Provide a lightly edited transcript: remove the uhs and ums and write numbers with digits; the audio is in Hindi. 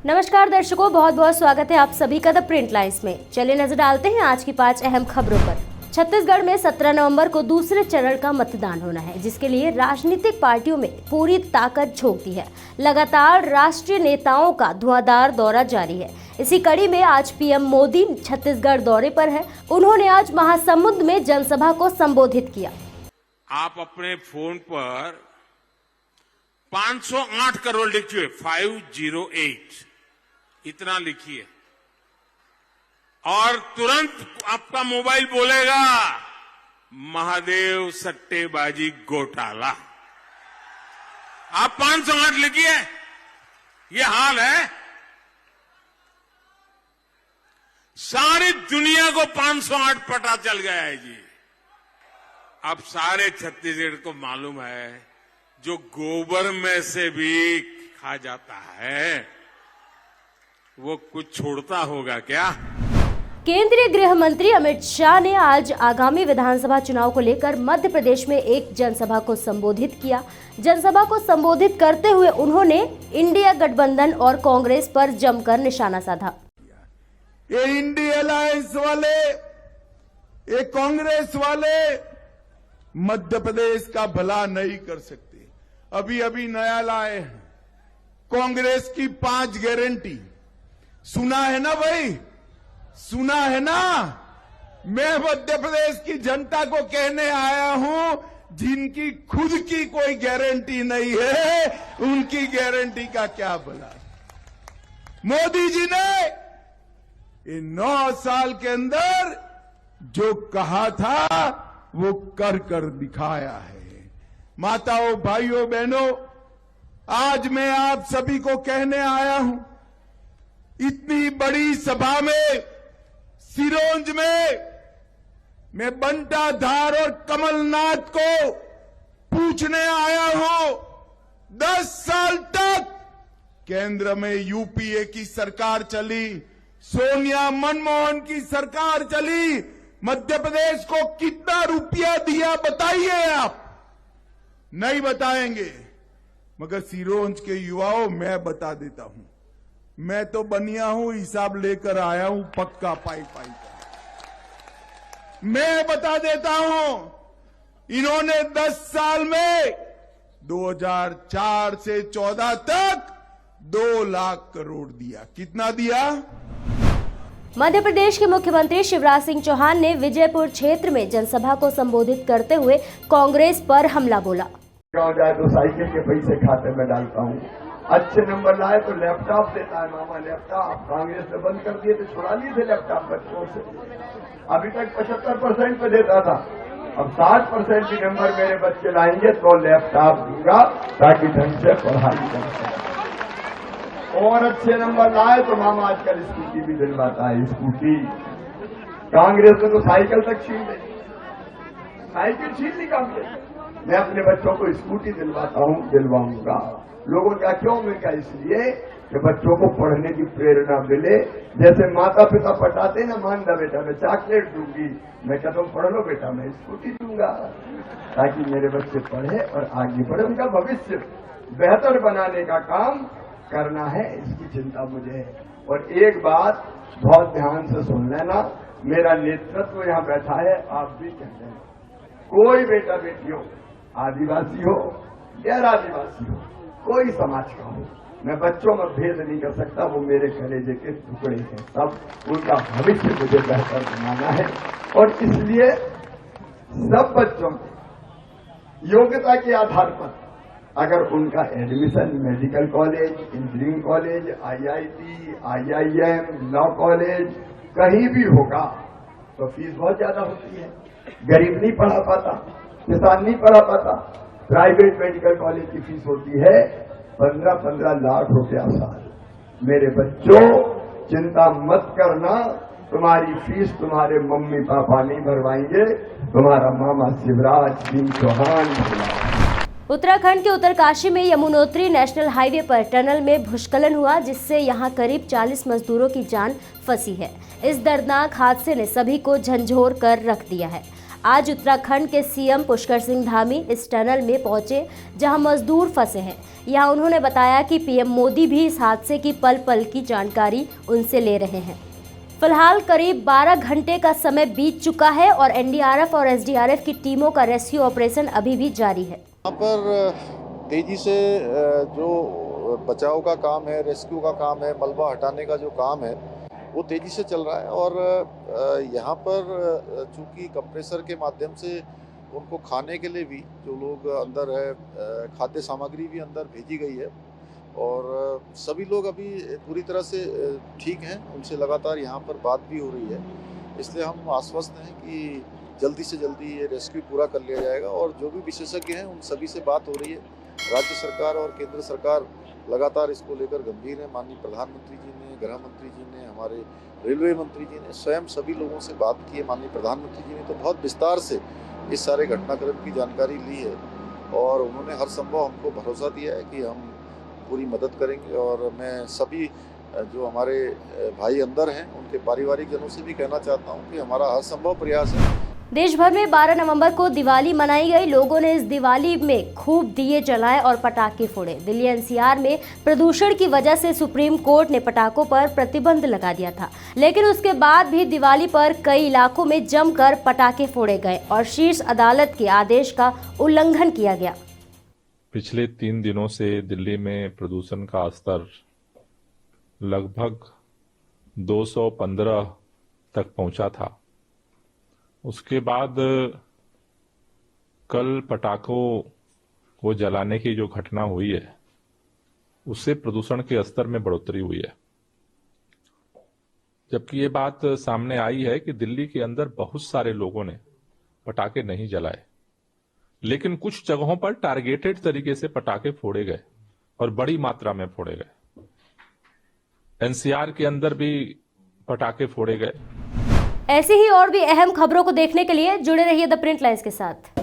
नमस्कार दर्शकों, बहुत बहुत स्वागत है आप सभी का द प्रिंट लाइन्स में। चलिए नजर डालते हैं आज की 5 अहम खबरों पर। छत्तीसगढ़ में 17 नवंबर को दूसरे चरण का मतदान होना है, जिसके लिए राजनीतिक पार्टियों में पूरी ताकत झोंक दी है। लगातार राष्ट्रीय नेताओं का धुआंधार दौरा जारी है। इसी कड़ी में आज पीएम मोदी छत्तीसगढ़ दौरे पर है। उन्होंने आज महासमुंद में जनसभा को संबोधित किया। आप अपने फोन पर 508 करोड़ लिखिए, 508 इतना लिखिए और तुरंत आपका मोबाइल बोलेगा महादेव सट्टेबाजी घोटाला। आप 508 लिखिए, ये हाल है। सारी दुनिया को 508 पता चल गया है जी। अब सारे छत्तीसगढ़ को मालूम है, जो गोबर में से भी खा जाता है वो कुछ छोड़ता होगा क्या? केंद्रीय गृह मंत्री अमित शाह ने आज आगामी विधानसभा चुनाव को लेकर मध्य प्रदेश में एक जनसभा को संबोधित किया। जनसभा को संबोधित करते हुए उन्होंने इंडिया गठबंधन और कांग्रेस पर जमकर निशाना साधा। ये इंडिया अलायंस वाले, ये कांग्रेस वाले मध्य प्रदेश का भला नहीं कर सकते। अभी अभी नया लाए हैं कांग्रेस की 5 गारंटी। सुना है ना भाई, सुना है ना? मैं मध्य प्रदेश की जनता को कहने आया हूं, जिनकी खुद की कोई गारंटी नहीं है, उनकी गारंटी का क्या भला। मोदी जी ने ये 9 साल के अंदर जो कहा था वो कर दिखाया है। माताओं, भाइयों, बहनों, आज मैं आप सभी को कहने आया हूं, इतनी बड़ी सभा में सिरोंज में मैं बंटा धार और कमलनाथ को पूछने आया हूं, 10 साल तक केंद्र में यूपीए की सरकार चली, सोनिया मनमोहन की सरकार चली, मध्य प्रदेश को कितना रुपया दिया बताइए आप? नहीं बताएंगे, मगर सिरोंज के युवाओं मैं बता देता हूं। मैं तो बनिया हूं, हिसाब लेकर आया हूं पक्का पाई का। मैं बता देता हूं, इन्होंने 10 साल में 2004 से 14 तक 2 लाख करोड़ दिया। कितना दिया? मध्य प्रदेश के मुख्यमंत्री शिवराज सिंह चौहान ने विजयपुर क्षेत्र में जनसभा को संबोधित करते हुए कांग्रेस पर हमला बोला। गाँव जाए तो साइकिल के पैसे खाते में डालता हूँ, अच्छे नंबर लाए तो लैपटॉप देता है मामा लैपटॉप। कांग्रेस ने बंद कर दिए तो छुड़ा लिए थे लैपटॉप बच्चों से। अभी तक 75% पे देता था, अब 60% के नंबर मेरे बच्चे लाएंगे तो लैपटॉप दूंगा, ताकि ढंग से पढ़ाई कर सके। और अच्छे नंबर लाए तो मामा आजकल स्कूटी भी दिलवाता है। स्कूटी कांग्रेस ने तो साइकिल तक छीन ली, साइकिल छीन ली कांग्रेस। मैं अपने बच्चों को स्कूटी दिलवाता हूं, दिलवाऊंगा। लोगों का क्यों मिलेगा? इसलिए कि बच्चों को पढ़ने की प्रेरणा मिले। जैसे माता पिता पटाते ना, मान ला बेटा मैं चॉकलेट दूंगी, मैं कहता हूं पढ़ लो बेटा मैं स्कूटी दूंगा, ताकि मेरे बच्चे पढ़े और आगे बढ़े, उनका भविष्य बेहतर बनाने का काम करना है। इसकी चिंता मुझे है। और एक बात बहुत ध्यान से सुन लेना, मेरा नेतृत्व यहाँ बैठा है, आप भी कहते हैं, कोई बेटा बेटी हो, आदिवासी हो, गैर आदिवासी हो, कोई समाज का हो, मैं बच्चों में भेद नहीं कर सकता। वो मेरे कलेजे के टुकड़े हैं, सब उनका भविष्य मुझे बेहतर बनाना है। और इसलिए सब बच्चों को योग्यता के आधार पर अगर उनका admission medical college, engineering college, IIT, IIM, law college कहीं भी होगा तो फीस बहुत ज्यादा होती है। गरीब नहीं पढ़ा पाता, किसान नहीं पढ़ा पाता। प्राइवेट मेडिकल कॉलेज की फीस होती है 15-15 लाख रुपया साल। मेरे बच्चों, चिंता मत करना, तुम्हारी फीस तुम्हारे मम्मी पापा नहीं भरवाएंगे, तुम्हारा मामा शिवराज सिंह चौहान। उत्तराखंड के उत्तरकाशी में यमुनोत्री नेशनल हाईवे पर टनल में भूस्खलन हुआ, जिससे यहां करीब 40 मजदूरों की जान फंसी है। इस दर्दनाक हादसे ने सभी को झंझोर कर रख दिया है। आज उत्तराखंड के सीएम पुष्कर सिंह धामी इस टनल में पहुंचे जहां मजदूर फंसे हैं। यहां उन्होंने बताया कि पीएम मोदी भी इस हादसे की पल पल की जानकारी उनसे ले रहे हैं। फिलहाल करीब 12 घंटे का समय बीत चुका है और एनडीआरएफ और एसडीआरएफ की टीमों का रेस्क्यू ऑपरेशन अभी भी जारी है। यहाँ पर तेजी से जो बचाव का काम है, रेस्क्यू का काम है, मलबा हटाने का जो काम है वो तेजी से चल रहा है। और यहाँ पर चूंकि कंप्रेसर के माध्यम से उनको खाने के लिए भी जो लोग अंदर है, खाद्य सामग्री भी अंदर भेजी गई है और सभी लोग अभी पूरी तरह से ठीक हैं। उनसे लगातार यहाँ पर बात भी हो रही है, इसलिए हम आश्वस्त हैं कि जल्दी से जल्दी ये रेस्क्यू पूरा कर लिया जाएगा। और जो भी विशेषज्ञ हैं उन सभी से बात हो रही है। राज्य सरकार और केंद्र सरकार लगातार इसको लेकर गंभीर है। माननीय प्रधानमंत्री जी ने, गृह मंत्री जी ने, हमारे रेलवे मंत्री जी ने स्वयं सभी लोगों से बात की है। माननीय प्रधानमंत्री जी ने तो बहुत विस्तार से इस सारे घटनाक्रम की जानकारी ली है और उन्होंने हर संभव हमको भरोसा दिया है कि हम पूरी मदद करेंगे। और मैं सभी जो हमारे भाई अंदर हैं उनके पारिवारिक जनों से भी कहना चाहता हूं कि हमारा हर संभव प्रयास है। देश भर में 12 नवंबर को दिवाली मनाई गई। लोगों ने इस दिवाली में खूब दिए जलाए और पटाखे फोड़े। दिल्ली एनसीआर में प्रदूषण की वजह से सुप्रीम कोर्ट ने पटाखों पर प्रतिबंध लगा दिया था, लेकिन उसके बाद भी दिवाली पर कई इलाकों में जमकर पटाखे फोड़े गए और शीर्ष अदालत के आदेश का उल्लंघन किया गया। पिछले 3 दिनों से दिल्ली में प्रदूषण का स्तर लगभग 215 तक पहुंचा था। उसके बाद कल पटाखों को जलाने की जो घटना हुई है उससे प्रदूषण के स्तर में बढ़ोतरी हुई है। जबकि ये बात सामने आई है कि दिल्ली के अंदर बहुत सारे लोगों ने पटाखे नहीं जलाए, लेकिन कुछ जगहों पर टारगेटेड तरीके से पटाखे फोड़े गए और बड़ी मात्रा में फोड़े गए। एनसीआर के अंदर भी पटाखे फोड़े गए। ऐसी ही और भी अहम खबरों को देखने के लिए जुड़े रहिए द प्रिंट लाइन्स के साथ।